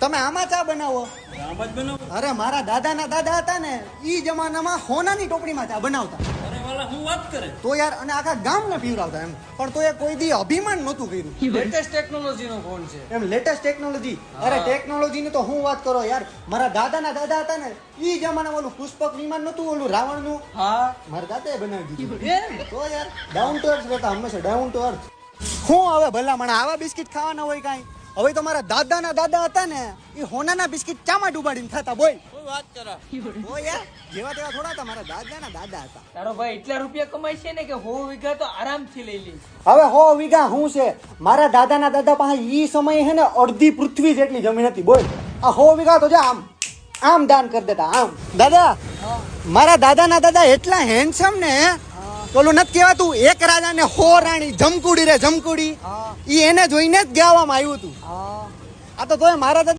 તમે આમાં ચા બનાવો? આમ જ બનાવું. અરે મારા દાદાના દાદા હતા ને ઈ જમાનામાં હોનાની ટોપડીમાં ચા બનાવતા. અરે વાલા હું વાત કરે. તો યાર અને આખા ગામને પીવડાવતા એમ. પણ તો એ કોઈ દી અભિમાન નહોતું કર્યું. લેટેસ્ટ ટેકનોલોજી નો ફોન છે. એમ લેટેસ્ટ ટેકનોલોજી. અરે ટેકનોલોજી ની તો હું વાત કરો યાર. મારા દાદાના દાદા હતા ને ઈ જમાનામાં ઓલું પુષ્પક વિમાન નતું ઓલું રાવણનું. હા મારા દાદાએ બનાવી દીધું. એમ તો યાર ડાઉન ટુ અર્થ રહેતા હંમેશા ડાઉન ટુ અર્થ. હું હવે ભલામણ આવા બિસ્કિટ ખાવાના હોય કાંઈ? હવે તો મારા દાદાના દાદા હતા ને એ હોનાના બિસ્કિટ ચામાં ડુબાડીને ખાતા બોલ. કોઈ વાત કરા. ઓ યાર જેવા તેવા થોડા હતા, મારા દાદાના દાદા હતા. તારો ભાઈ એટલા રૂપિયા કમાય છે ને કે 100 વીઘા તો આરામથી લઈ લે. હવે 100 વીઘા હું છે? મારા દાદાના દાદા પાસે ઈ સમયે હે ને અડધી પૃથ્વી જેટલી જમીન હતી બોલ. આ 100 વીઘા તો જા આમ દાન કરી દેતા આમ. દાદા મારા દાદાના દાદા એટલા હેન્ડસમ ને ઓલું નથી કહેવાતું એક રાજા ને 100 રાણી જમકુડી રે જમકુડી ઈ એને જોઈને જ ગાવામાં આવ્યું હતું. આ તો તોય મારા દાદા